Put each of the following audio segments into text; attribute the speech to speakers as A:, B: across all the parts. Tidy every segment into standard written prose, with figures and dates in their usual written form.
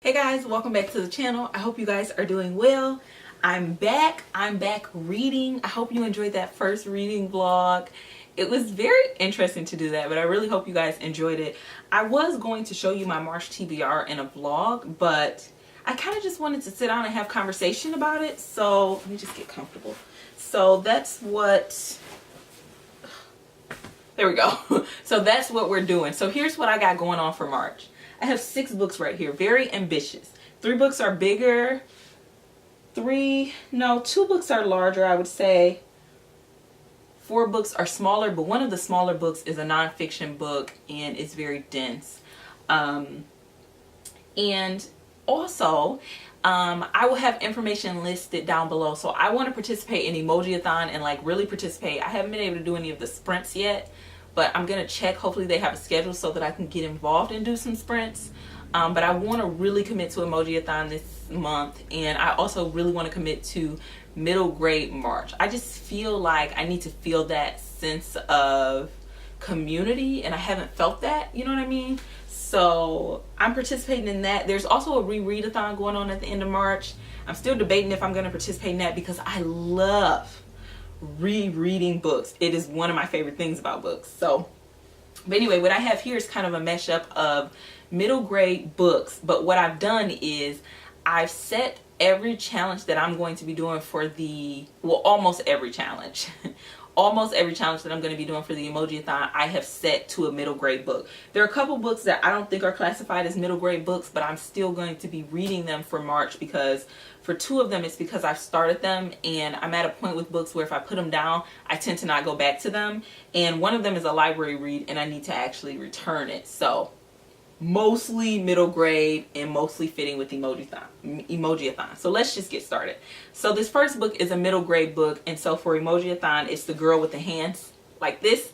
A: Hey guys, welcome back to the channel. I hope you guys are doing well. I'm back reading. I hope you enjoyed that first reading vlog. It was very interesting to do that, but I really hope you guys enjoyed it. I was going to show you my March TBR in a vlog, but I kind of just wanted to sit down and have conversation about it. So let me just get comfortable. So that's what, there we go. So that's what we're doing. So here's what I got going on for March. I have 6 books right here, very ambitious. 3 books are bigger. 2 books are larger, I would say. 4 books are smaller, but one of the smaller books is a nonfiction book and it's very dense. And also, I will have information listed down below. So I want to participate in Emojiathon and like really participate. I haven't been able to do any of the sprints yet, but I'm going to check. Hopefully they have a schedule so that I can get involved and do some sprints. But I want to really commit to Emojiathon this month. And I also really want to commit to middle grade March. I just feel like I need to feel that sense of community. And I haven't felt that, you know what I mean? So I'm participating in that. There's also a read-a-thon going on at the end of March. I'm still debating if I'm going to participate in that because I love rereading books. It is one of my favorite things about books. So, but anyway, what I have here is kind of a mashup of middle grade books. But what I've done is I've set every challenge that I'm going to be doing for almost every challenge. Almost every challenge that I'm going to be doing for the Emojiathon, I have set to a middle grade book. There are a couple books that I don't think are classified as middle grade books, but I'm still going to be reading them for March because for 2 of them, it's because I've started them and I'm at a point with books where if I put them down, I tend to not go back to them. And one of them is a library read and I need to actually return it. So mostly middle grade and mostly fitting with Emojiathon. So let's just get started. So this first book is a middle grade book, and so for Emojiathon it's the girl with the hands like this.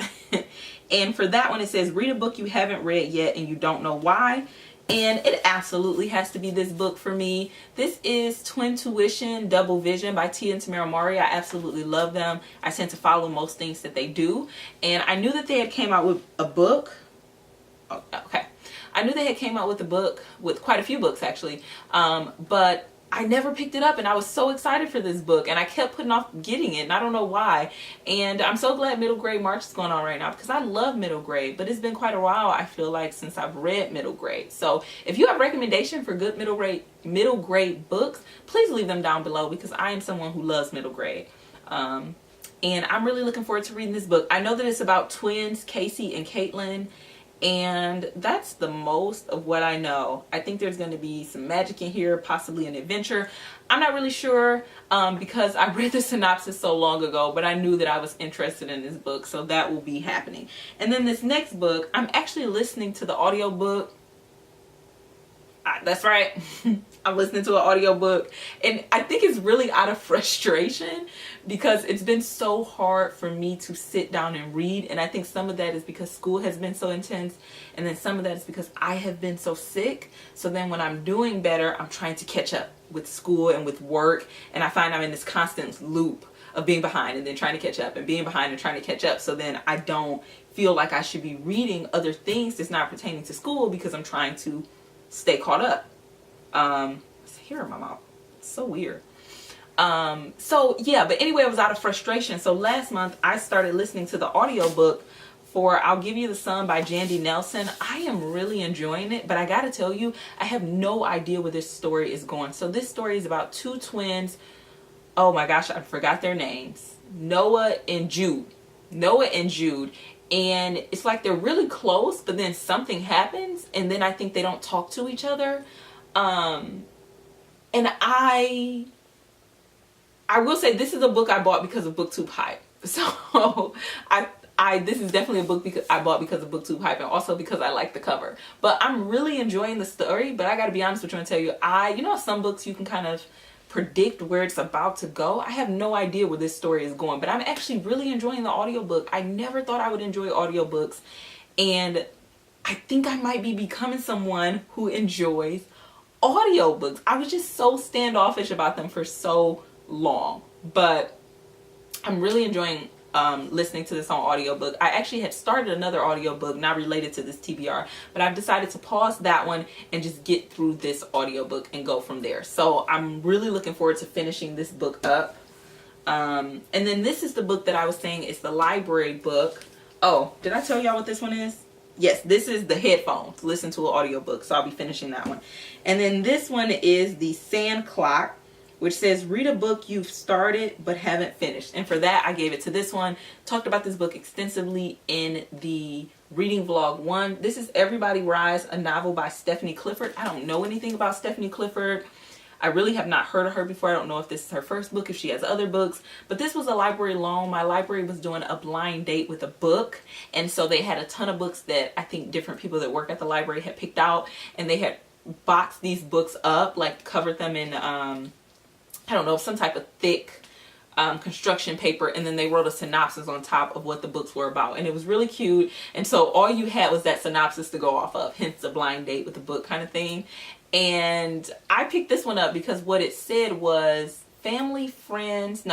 A: And for that one it says read a book you haven't read yet and you don't know why. And it absolutely has to be this book for me. This is Twintuition Double Vision by Tia and Tamera Mowry. I absolutely love them. I tend to follow most things that they do, and I knew that they had came out with a book. I knew they had came out with a book, with quite a few books actually, but I never picked it up, and I was so excited for this book and I kept putting off getting it and I don't know why. And I'm so glad middle grade March is going on right now because I love middle grade, but it's been quite a while I feel like since I've read middle grade. So if you have recommendation for good middle grade books, please leave them down below because I am someone who loves middle grade. And I'm really looking forward to reading this book. I know that it's about twins, Casey and Caitlin, and that's the most of what I know. I think there's going to be some magic in here, possibly an adventure. I'm not really sure because I read the synopsis so long ago, but I knew that I was interested in this book, so that will be happening. And then this next book, I'm actually listening to the audiobook. That's right. I'm listening to an audiobook, and I think it's really out of frustration because it's been so hard for me to sit down and read. And I think some of that is because school has been so intense, and then some of that is because I have been so sick. So then when I'm doing better, I'm trying to catch up with school and with work, and I find I'm in this constant loop of being behind and then trying to catch up and being behind and trying to catch up. So then I don't feel like I should be reading other things that's not pertaining to school because I'm trying to stay caught up. It's here in my mouth. It's so weird. So yeah, but anyway, I was out of frustration. So last month I started listening to the audiobook for I'll Give You the Sun by Jandy Nelson. I am really enjoying it, but I gotta tell you, I have no idea where this story is going. So this story is about 2 twins. Oh my gosh, I forgot their names. Noah and Jude. And it's like they're really close, but then something happens, and then I think they don't talk to each other. And I will say this is a book I bought because of BookTube hype. So this is definitely a book because I bought because of BookTube hype, and also because I like the cover. But I'm really enjoying the story. But I got to be honest with you and tell you, you know, some books you can kind of predict where it's about to go. I have no idea where this story is going, but I'm actually really enjoying the audiobook. I never thought I would enjoy audiobooks, and I think I might be becoming someone who enjoys audiobooks. I was just so standoffish about them for so long, but I'm really enjoying listening to this on audiobook. I actually had started another audiobook not related to this TBR, but I've decided to pause that one and just get through this audiobook and go from there. So I'm really looking forward to finishing this book up. And then this is the book that I was saying is the library book. Oh, did I tell y'all what this one is? Yes, this is the headphones. Listen to an audiobook. So I'll be finishing that one. And then this one is the Sand Clock, which says read a book you've started but haven't finished. And for that, I gave it to this one. Talked about this book extensively in the reading vlog 1. This is Everybody Rise, a novel by Stephanie Clifford. I don't know anything about Stephanie Clifford. I really have not heard of her before. I don't know if this is her first book, if she has other books, but this was a library loan. My library was doing a blind date with a book, and so they had a ton of books that I think different people that work at the library had picked out, and they had boxed these books up, like covered them in I don't know, some type of thick construction paper, and then they wrote a synopsis on top of what the books were about, and it was really cute. And so all you had was that synopsis to go off of, hence a blind date with a book kind of thing. And I picked this one up because what it said was family, friends,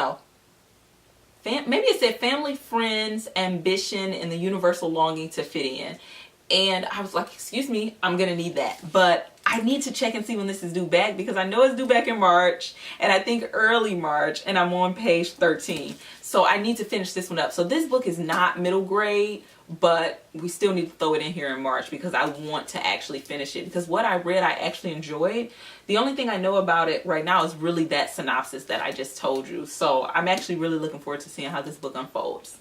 A: maybe it said family, friends, ambition, and the universal longing to fit in. And I was like, excuse me, I'm gonna need that, but I need to check and see when this is due back, because I know it's due back in March, and I think early March, and I'm on page 13. So I need to finish this one up. So this book is not middle grade, but we still need to throw it in here in March because I want to actually finish it, because what I read I actually enjoyed. The only thing I know about it right now is really that synopsis that I just told you. So I'm actually really looking forward to seeing how this book unfolds.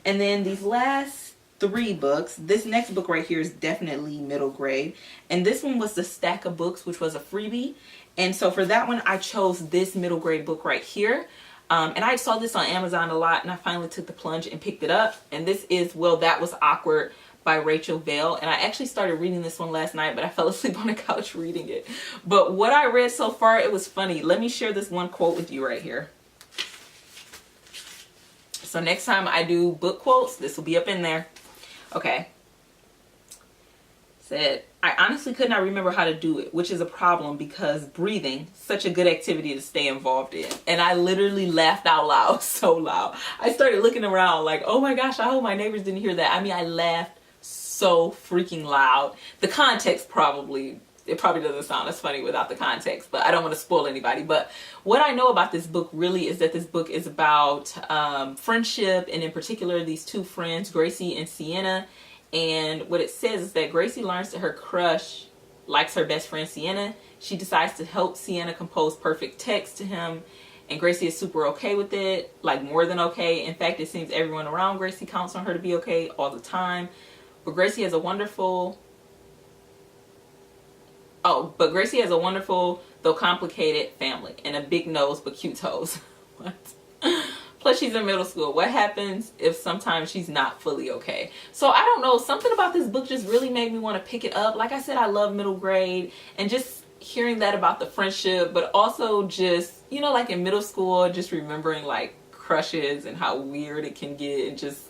A: And then these last 3 books, this next book right here is definitely middle grade, and this one was the Stack of Books, which was a freebie. And so for that one I chose this middle grade book right here. And I saw this on Amazon a lot, and I finally took the plunge and picked it up. And this is Well, That Was Awkward by Rachel Vail. And I actually started reading this one last night, but I fell asleep on the couch reading it. But what I read so far, it was funny. Let me share this one quote with you right here. So next time I do book quotes, this will be up in there. Okay. Said, I honestly could not remember how to do it, which is a problem because breathing, such a good activity to stay involved in. And I literally laughed out loud, so loud. I started looking around like, oh my gosh, I hope my neighbors didn't hear that. I mean, I laughed so freaking loud. The context probably, it probably doesn't sound as funny without the context, but I don't want to spoil anybody. But what I know about this book really is that this book is about friendship, and in particular these 2 friends, Gracie and Sienna. And what it says is that Gracie learns that her crush likes her best friend Sienna. She decides to help Sienna compose perfect text to him, and Gracie is super okay with it, like more than okay. In fact, it seems everyone around Gracie counts on her to be okay all the time. But Gracie has a wonderful though complicated family and a big nose but cute toes. What? Plus she's in middle school. What happens if sometimes she's not fully okay? So I don't know, something about this book just really made me want to pick it up. Like I said, I love middle grade, and just hearing that about the friendship, but also just, you know, like in middle school, just remembering like crushes and how weird it can get, and just,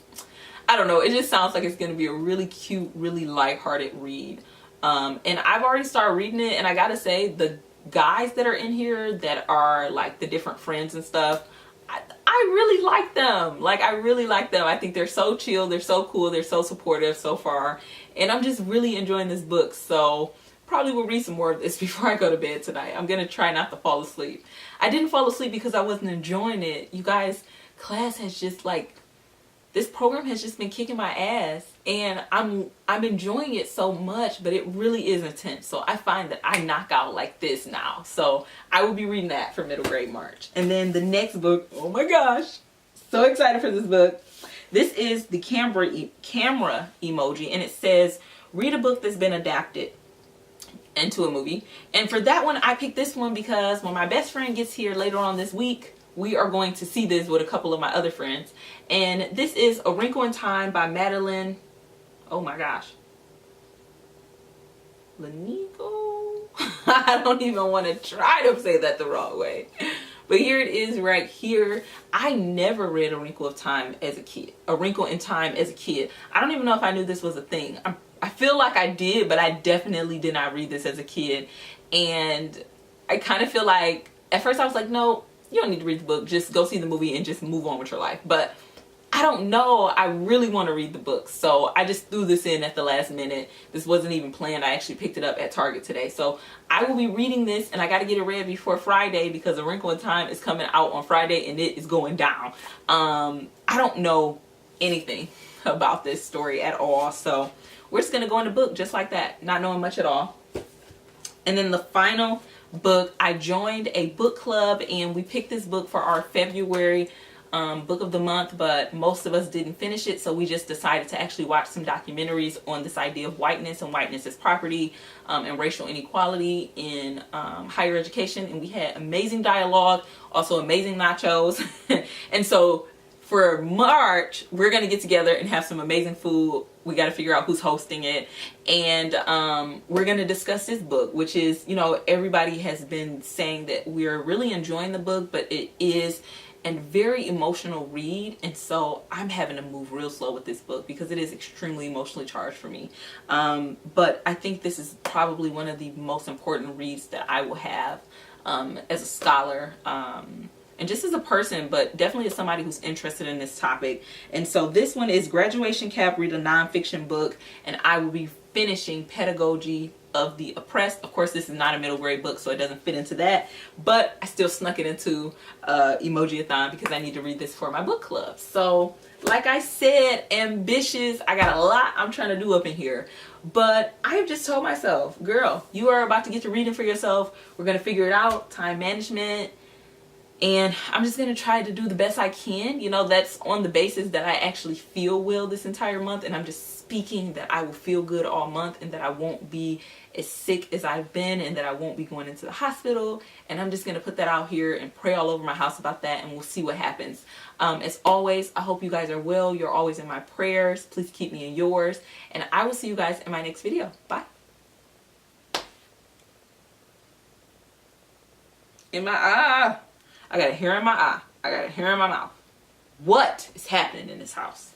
A: I don't know, it just sounds like it's going to be a really cute, really lighthearted read. And I've already started reading it, and I gotta say, the guys that are in here that are like the different friends and stuff, I really like them. Like, I really like them. I think they're so chill, they're so cool, they're so supportive so far, and I'm just really enjoying this book. So probably will read some more of this before I go to bed tonight. I'm gonna try not to fall asleep. I didn't fall asleep because I wasn't enjoying it. You guys, class has just like, this program has just been kicking my ass, and I'm enjoying it so much, but it really is intense. So I find that I knock out like this now. So I will be reading that for middle grade March. And then the next book, oh my gosh, so excited for this book. This is the camera emoji, and it says, read a book that's been adapted into a movie. And for that one, I picked this one because when my best friend gets here later on this week, we are going to see this with a couple of my other friends. And this is A Wrinkle in Time by Madeline, oh my gosh, L'Engle? I don't even want to try to say that the wrong way. But here it is right here. I never read A Wrinkle of Time as a kid. A Wrinkle in Time as a kid. I don't even know if I knew this was a thing. I feel like I did, but I definitely did not read this as a kid. And I kind of feel like, at first I was like, no, you don't need to read the book, just go see the movie and just move on with your life. But I don't know. I really want to read the book. So I just threw this in at the last minute. This wasn't even planned. I actually picked it up at Target today. So I will be reading this, and I got to get it read before Friday because A Wrinkle in Time is coming out on Friday and it is going down. I don't know anything about this story at all. So we're just going to go in the book just like that, not knowing much at all. And then the final book, I joined a book club and we picked this book for our February book of the month, but most of us didn't finish it, so we just decided to actually watch some documentaries on this idea of whiteness and whiteness as property, and racial inequality in higher education. And we had amazing dialogue, also amazing nachos. And so for March, we're gonna get together and have some amazing food. We got to figure out who's hosting it, and we're going to discuss this book, which is, you know, everybody has been saying that we're really enjoying the book, but it is a very emotional read, and so I'm having to move real slow with this book because it is extremely emotionally charged for me. But I think this is probably one of the most important reads that I will have as a scholar, and just as a person, but definitely as somebody who's interested in this topic. And so this one is Graduation Cap, read a nonfiction book, and I will be finishing Pedagogy of the Oppressed. Of course, this is not a middle grade book, so it doesn't fit into that, but I still snuck it into Emojiathon because I need to read this for my book club. So like I said, ambitious. I got a lot I'm trying to do up in here, but I have just told myself, girl, you are about to get to reading for yourself. We're going to figure it out, time management. And I'm just going to try to do the best I can. You know, that's on the basis that I actually feel well this entire month. And I'm just speaking that I will feel good all month and that I won't be as sick as I've been and that I won't be going into the hospital. And I'm just going to put that out here and pray all over my house about that, and we'll see what happens. As always, I hope you guys are well. You're always in my prayers. Please keep me in yours. And I will see you guys in my next video. Bye. In my eye. I got a hair in my eye. I got a hair in my mouth. What is happening in this house?